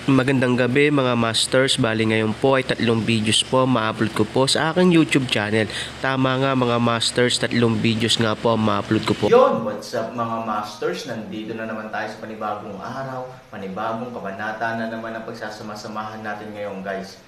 Magandang gabi mga masters, bali ngayon po ay 3 videos po ma-upload ko po sa aking YouTube channel. Tama nga mga masters, 3 videos nga po ma-upload ko po. Yon, what's up mga masters? Nandito na naman tayo sa panibagong araw, panibagong kabanata na naman ang pagsasama-samahan natin ngayon guys.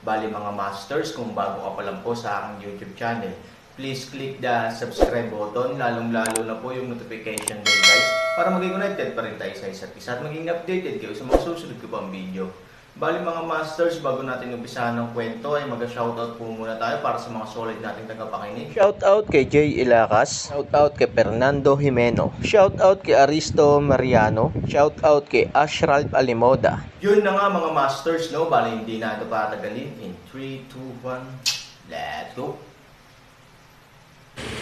Bali mga masters, kung bago ka pa lang po sa aking YouTube channel, please click the subscribe button, lalong-lalo na po yung notification bell guys, para maging connected pa rin tayo sa isa't isa at maging updated kayo sa mga susunod ko pang video. Bali mga masters, bago natin umpisahan ng kwento ay mag-shoutout po muna tayo para sa mga solid nating tagapakinig. Shoutout kay Jay Ilacas, shoutout kay Fernando Jimeno, shoutout kay Aristo Mariano, shoutout kay Ashraf Alimoda. Yun na nga mga masters, no? Bali hindi na ito patagalin. In 3, 2, 1, let's go!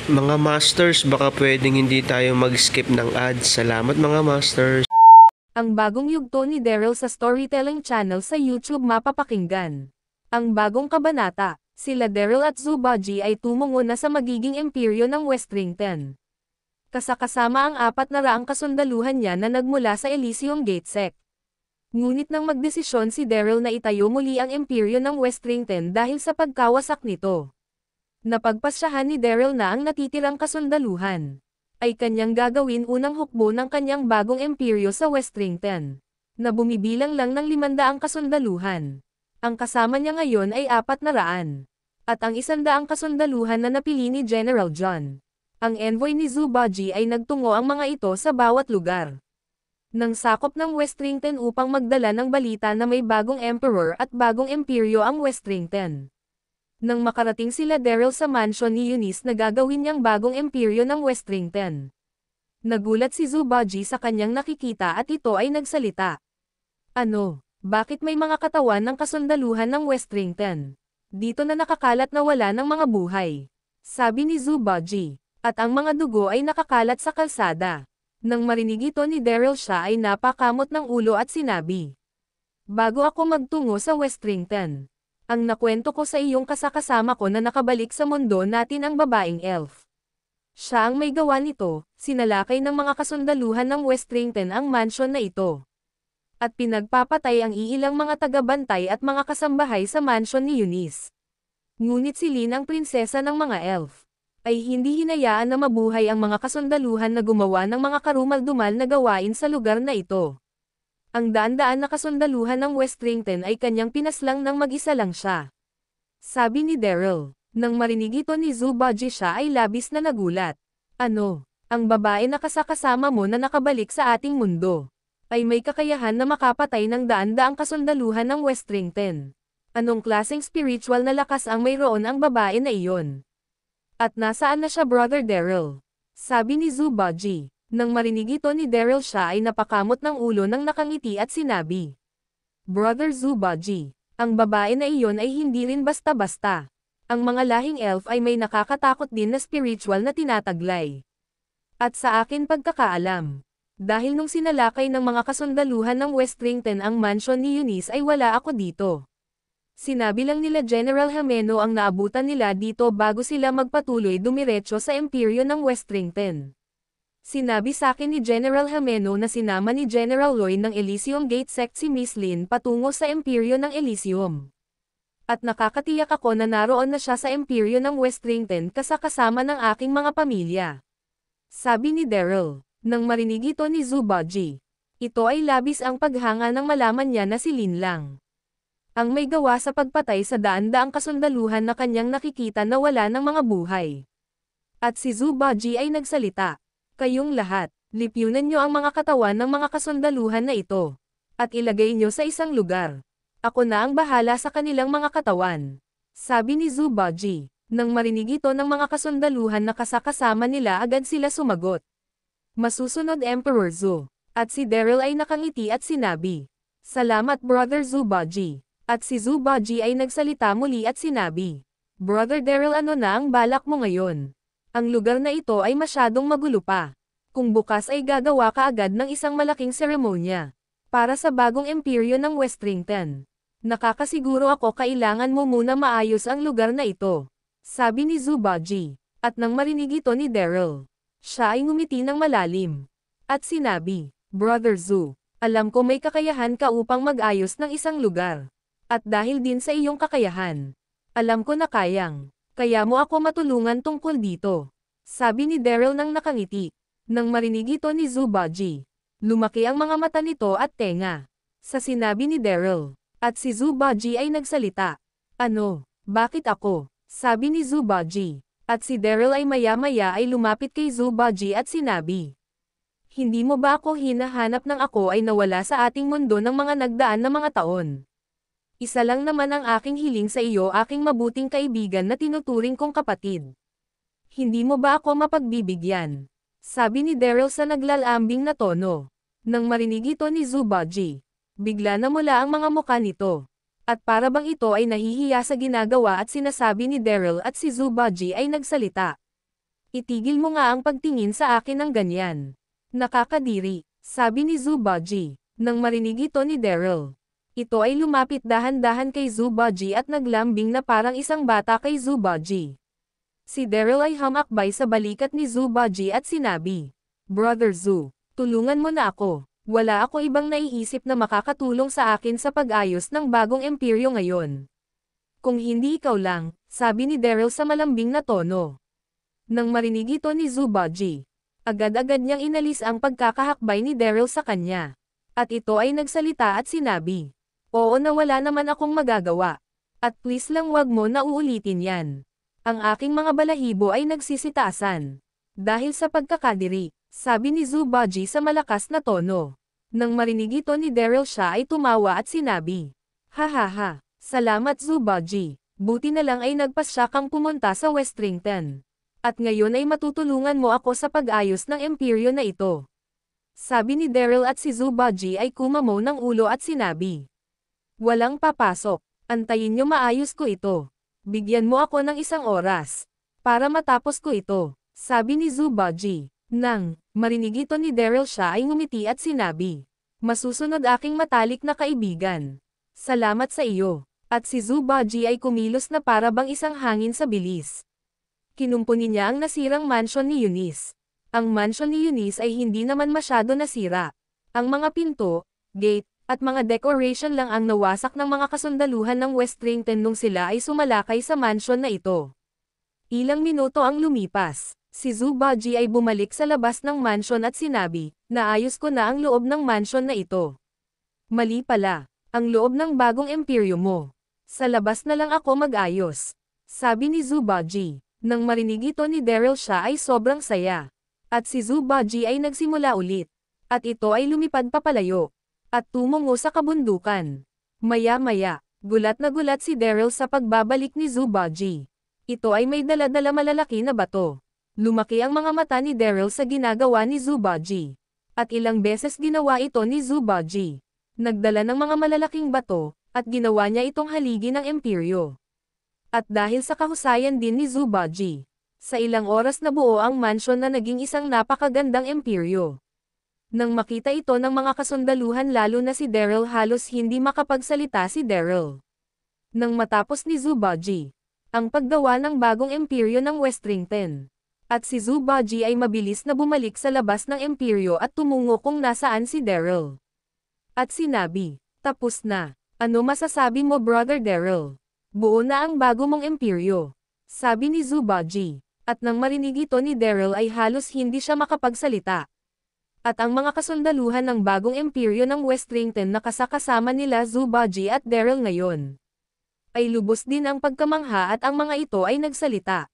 Mga masters, baka pwedeng hindi tayo mag-skip ng ads. Salamat mga masters. Ang bagong yugto ni Daryl sa storytelling channel sa YouTube mapapakinggan. Ang bagong kabanata, sila Daryl at Zubaji ay tumungo na sa magiging imperyo ng Westrington. Kasakasama ang 400 kasundaluhan niya na nagmula sa Elysium Gate Sect. Ngunit nang magdesisyon si Daryl na itayo muli ang imperyo ng Westrington dahil sa pagkawasak nito. Napagpasyahan ni Daryl na ang natitirang kasundaluhan ay kanyang gagawin unang hukbo ng kanyang bagong imperyo sa Westrington, na bumibilang lang ng 500 kasundaluhan. Ang kasama niya ngayon ay 400, at ang 100 kasundaluhan na napili ni General John. Ang envoy ni Zubaji ay nagtungo ang mga ito sa bawat lugar ng sakop ng Westrington upang magdala ng balita na may bagong emperor at bagong imperyo ang Westrington. Nang makarating sila Daryl sa mansion ni Eunice na gagawin niyang bagong imperyo ng Westrington, nagulat si Zubaji sa kanyang nakikita at ito ay nagsalita. Ano? Bakit may mga katawan ng kasundaluhan ng Westrington dito na nakakalat na wala ng mga buhay? Sabi ni Zubaji. At ang mga dugo ay nakakalat sa kalsada. Nang marinig ito ni Daryl, siya ay napakamot ng ulo at sinabi, "Bago ako magtungo sa Westrington, ang nakwento ko sa iyong kasakasama ko na nakabalik sa mundo natin ang babaeng elf. Siya ang may gawa nito, sinalakay ng mga kasundaluhan ng Westrington ang mansion na ito. At pinagpapatay ang iilang mga tagabantay at mga kasambahay sa mansion ni Eunice. Ngunit si Lynn, ang prinsesa ng mga elf, ay hindi hinayaan na mabuhay ang mga kasundaluhan na gumawa ng mga karumal-dumal na gawain sa lugar na ito. Ang daan-daan na kasundaluhan ng Westrington ay kanyang pinaslang nang mag-isa lang siya." Sabi ni Daryl. Nang marinig ito ni Zubaji, siya ay labis na nagulat. "Ano? Ang babae na kasakasama mo na nakabalik sa ating mundo ay may kakayahan na makapatay ng daan-daang kasundaluhan ng Westrington. Anong klaseng spiritual na lakas ang mayroon ang babae na iyon? At nasaan na siya, Brother Daryl?" Sabi ni Zubaji. Nang marinig ito ni Daryl, siya ay napakamot ng ulo ng nakangiti at sinabi, "Brother Zubaji, ang babae na iyon ay hindi rin basta-basta. Ang mga lahing elf ay may nakakatakot din na spiritual na tinataglay. At sa akin pagkakaalam, dahil nung sinalakay ng mga kasundaluhan ng Westrington ang mansion ni Eunice ay wala ako dito. Sinabi lang nila General Jimeno ang naabutan nila dito bago sila magpatuloy dumiretso sa imperyo ng Westrington. Sinabi sa akin ni General Jimeno na sinama ni General Lloyd ng Elysium Gate Sect si Miss Lynn patungo sa imperyo ng Elysium. At nakakatiyak ako na naroon na siya sa imperyo ng Westrington kasama ng aking mga pamilya." Sabi ni Daryl. Nang marinig ito ni Zubaji, ito ay labis ang paghanga nang malaman niya na si Lynn lang ang may gawa sa pagpatay sa daan-daang kasundaluhan na kanyang nakikita na wala ng mga buhay. At si Zubaji ay nagsalita, "Kayong lahat, lipunan niyo ang mga katawan ng mga kasundaluhan na ito, at ilagay niyo sa isang lugar. Ako na ang bahala sa kanilang mga katawan." Sabi ni Zubaji. Nang marinig ito ng mga kasundaluhan na kasakasama nila, agad sila sumagot, "Masusunod, Emperor Zu." At si Daryl ay nakangiti at sinabi, "Salamat, Brother Zubaji." At si Zubaji ay nagsalita muli at sinabi, "Brother Daryl, ano na ang balak mo ngayon? Ang lugar na ito ay masyadong magulo pa. Kung bukas ay gagawa ka agad ng isang malaking seremonya para sa bagong imperyo ng Westrington. Nakakasiguro ako kailangan mo muna maayos ang lugar na ito." Sabi ni Zubaji. At nang marinig ito ni Daryl, siya ay ngumiti ng malalim. At sinabi, Brother Zoo, alam ko may kakayahan ka upang mag-ayos ng isang lugar. At dahil din sa iyong kakayahan, alam ko na kaya mo ako matulungan tungkol dito. Sabi ni Daryl nang nakangiti. Nang marinig ito ni Zubaji, lumaki ang mga mata nito at tenga. Sa sinabi ni Daryl, at si Zubaji ay nagsalita. Ano, bakit ako? Sabi ni Zubaji. At si Daryl ay maya-maya ay lumapit kay Zubaji at sinabi, hindi mo ba ako hinahanap nang ako ay nawala sa ating mundo ng mga nagdaan na mga taon? Isa lang naman ang aking hiling sa iyo, aking mabuting kaibigan na tinuturing kong kapatid. Hindi mo ba ako mapagbibigyan? Sabi ni Daryl sa naglalambing na tono. Nang marinig ito ni Zubaji, bigla na mula ang mga muka nito. At para bang ito ay nahihiya sa ginagawa at sinasabi ni Daryl at si Zubaji ay nagsalita. Itigil mo nga ang pagtingin sa akin ng ganyan. Nakakadiri, sabi ni Zubaji. Nang marinig ito ni Daryl, ito ay lumapit dahan-dahan kay Zubaji at naglambing na parang isang bata kay Zubaji. Si Daryl ay hamakbay sa balikat ni Zubaji at sinabi, Brother Zoo, tulungan mo na ako. Wala ako ibang naiisip na makakatulong sa akin sa pag-ayos ng bagong imperyo ngayon. Kung hindi ikaw lang, sabi ni Daryl sa malambing na tono. Nang marinig ito ni Zubaji, agad-agad niyang inalis ang pagkakahakbay ni Daryl sa kanya. At ito ay nagsalita at sinabi, oo na wala naman akong magagawa. At please lang wag mo na uulitin yan. Ang aking mga balahibo ay nagsisitaasan. Dahil sa pagkakadiri, sabi ni Zubaji sa malakas na tono. Nang marinig ito ni Daryl siya ay tumawa at sinabi, hahaha, salamat Zubaji, buti na lang ay nagpasya kang pumunta sa Westrington. At ngayon ay matutulungan mo ako sa pag-ayos ng imperyo na ito. Sabi ni Daryl at si Zubaji ay kumamaw ng ulo at sinabi, walang papasok, antayin niyo maayos ko ito. Bigyan mo ako ng 1 oras para matapos ko ito, sabi ni Zubaji. Nang marinig ito ni Daryl siya ay ngumiti at sinabi, masusunod aking matalik na kaibigan. Salamat sa iyo. At si Zubaji ay kumilos na para bang isang hangin sa bilis. Kinumpuni niya ang nasirang mansion ni Eunice. Ang mansion ni Eunice ay hindi naman masyado nasira. Ang mga pinto, gate, at mga decoration lang ang nawasak ng mga kasundaluhan ng Westrington nung sila ay sumalakay sa mansion na ito. Ilang minuto ang lumipas. Si Zubaji ay bumalik sa labas ng mansion at sinabi, naayos ko na ang loob ng mansion na ito. Mali pala, ang loob ng bagong imperyo mo. Sa labas na lang ako mag-ayos. Sabi ni Zubaji. Nang marinig ito ni Daryl siya ay sobrang saya. At si Zubaji ay nagsimula ulit. At ito ay lumipad papalayo. At tumungo sa kabundukan. Maya-maya, gulat na gulat si Daryl sa pagbabalik ni Zubaji. Ito ay may dala-dala malalaki na bato. Lumaki ang mga mata ni Daryl sa ginagawa ni Zubaji. At ilang beses ginawa ito ni Zubaji. Nagdala ng mga malalaking bato, at ginawa niya itong haligi ng imperyo. At dahil sa kahusayan din ni Zubaji, sa ilang oras na buo ang mansion na naging isang napakagandang imperyo. Nang makita ito ng mga kasundaluhan lalo na si Daryl halos hindi makapagsalita si Daryl. Nang matapos ni Zubaji ang paggawa ng bagong imperyo ng Westrington. At si Zubaji ay mabilis na bumalik sa labas ng imperyo at tumungo kung nasaan si Daryl. At sinabi, tapos na. Ano masasabi mo Brother Daryl? Buo na ang bago mong imperyo. Sabi ni Zubaji. At nang marinig ito ni Daryl ay halos hindi siya makapagsalita. At ang mga kasundaluhan ng bagong imperyo ng Westrington na kasakasama nila Zubaji at Daryl ngayon, ay lubos din ang pagkamangha at ang mga ito ay nagsalita.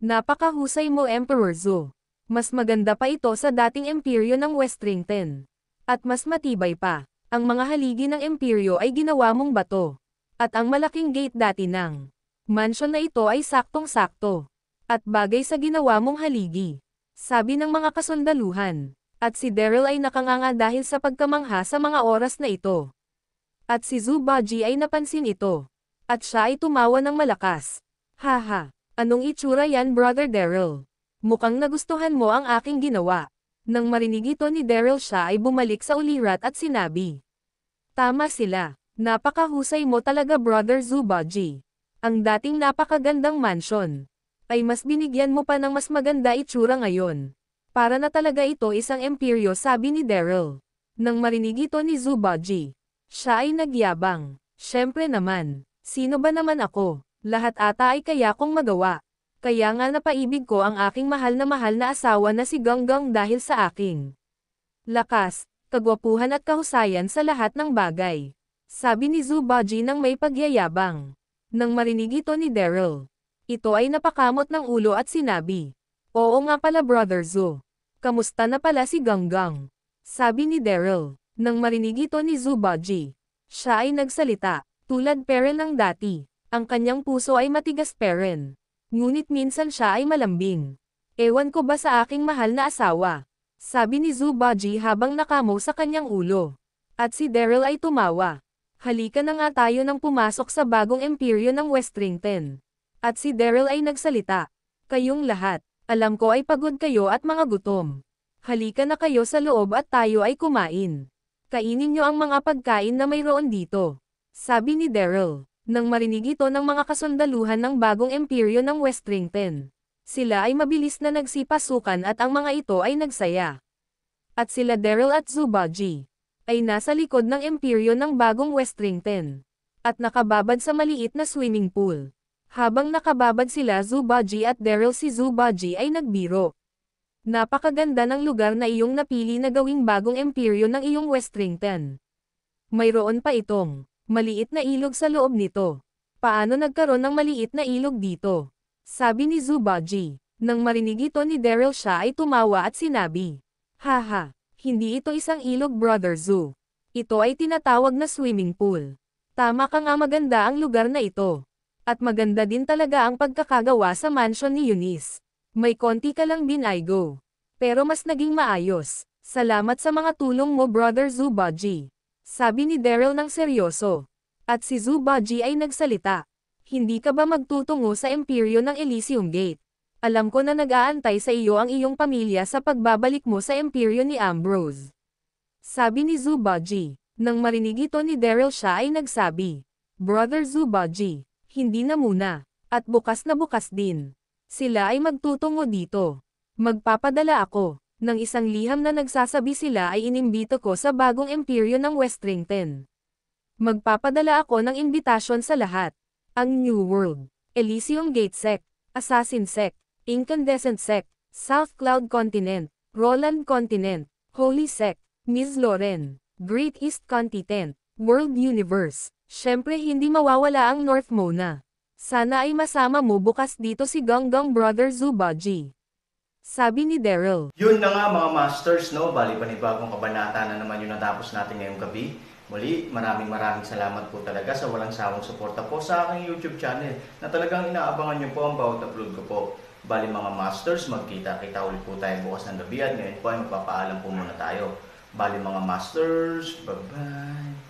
Napakahusay mo Emperor Zoo. Mas maganda pa ito sa dating imperyo ng Westrington. At mas matibay pa. Ang mga haligi ng imperyo ay ginawa mong bato. At ang malaking gate dati ng mansion na ito ay saktong-sakto. At bagay sa ginawa mong haligi. Sabi ng mga kasundaluhan. At si Daryl ay nakanganga dahil sa pagkamangha sa mga oras na ito. At si Zubaji ay napansin ito. At siya ay tumawa ng malakas. Haha. Anong itsura yan Brother Daryl? Mukhang nagustuhan mo ang aking ginawa. Nang marinig ito ni Daryl siya ay bumalik sa ulirat at sinabi. Tama sila. Napakahusay mo talaga Brother Zubaji. Ang dating napakagandang mansion ay mas binigyan mo pa ng mas maganda itsura ngayon. Para na talaga ito isang imperyo, sabi ni Daryl. Nang marinig ito ni Zubaji, siya ay nagyabang. Siyempre naman, sino ba naman ako? Lahat ata ay kaya kong magawa. Kaya nga napaibig ko ang aking mahal na asawa na si Ganggang dahil sa aking lakas, kagwapuhan at kahusayan sa lahat ng bagay. Sabi ni Zubaji nang may pagyayabang. Nang marinig ito ni Daryl, ito ay napakamot ng ulo at sinabi, "Oo nga pala Brother Zu. Kamusta na pala si Ganggang?" Sabi ni Daryl. Nang marinig ito ni Zubaji, siya ay nagsalita, tulad pa rin ng dati. Ang kanyang puso ay matigas pa rin. Ngunit minsan siya ay malambing. Ewan ko ba sa aking mahal na asawa? Sabi ni Zubaji habang nakamo sa kanyang ulo. At si Daryl ay tumawa. Halika na nga tayo nang pumasok sa bagong imperyo ng Westrington. At si Daryl ay nagsalita. Kayong lahat, alam ko ay pagod kayo at mga gutom. Halika na kayo sa loob at tayo ay kumain. Kainin nyo ang mga pagkain na mayroon dito. Sabi ni Daryl. Nang marinig ito ng mga kasundaluhan ng bagong imperyo ng Westrington, sila ay mabilis na nagsipasukan at ang mga ito ay nagsaya. At sila Daryl at Zubaji ay nasa likod ng imperyo ng bagong Westrington at nakababad sa maliit na swimming pool. Habang nakababad sila Zubaji at Daryl, si Zubaji ay nagbiro. Napakaganda ng lugar na iyong napili na gawing bagong imperyo ng iyong Westrington. Mayroon pa itong maliit na ilog sa loob nito. Paano nagkaroon ng maliit na ilog dito? Sabi ni Zubaji. Nang marinig ito ni Daryl, siya ay tumawa at sinabi, "Haha, hindi ito isang ilog Brother Zu. Ito ay tinatawag na swimming pool. Tama ka nga, maganda ang lugar na ito. At maganda din talaga ang pagkakagawa sa mansion ni Eunice. May konti ka lang binaygo. Pero mas naging maayos. Salamat sa mga tulong mo Brother Zubaji." Sabi ni Daryl ng seryoso. At si Zubaji ay nagsalita. "Hindi ka ba magtutungo sa imperyo ng Elysium Gate? Alam ko na nag-aantay sa iyo ang iyong pamilya sa pagbabalik mo sa imperyo ni Ambrose." Sabi ni Zubaji. Nang marinig ito ni Daryl, siya ay nagsabi, "Brother Zubaji, hindi na muna. At bukas na bukas din. Sila ay magtutungo dito. Magpapadala ako ng isang liham na nagsasabi sila ay inimbito ko sa bagong imperyo ng Westrington. Magpapadala ako ng imbitasyon sa lahat. Ang New World, Elysium Gate Sect, Assassin Sect, Incandescent Sect, South Cloud Continent, Roland Continent, Holy Sect, Miss Loren, Great East Continent, World Universe. Syempre hindi mawawala ang North Mona. Sana ay masama mo bukas dito si Ganggang Brother Zubaji." Sabi ni Daryl. Yun na nga mga masters, no? Bali panibagong kabanata na naman yung natapos natin ngayong gabi. Muli, maraming salamat po talaga sa walang sawang suporta po sa aking YouTube channel na talagang inaabangan nyo po ang bawat upload ko po. Bali mga masters, magkita-kita ulit po tayo bukas ng gabi at ngayon po ay magpapaalam po muna tayo. Bali mga masters, bye-bye!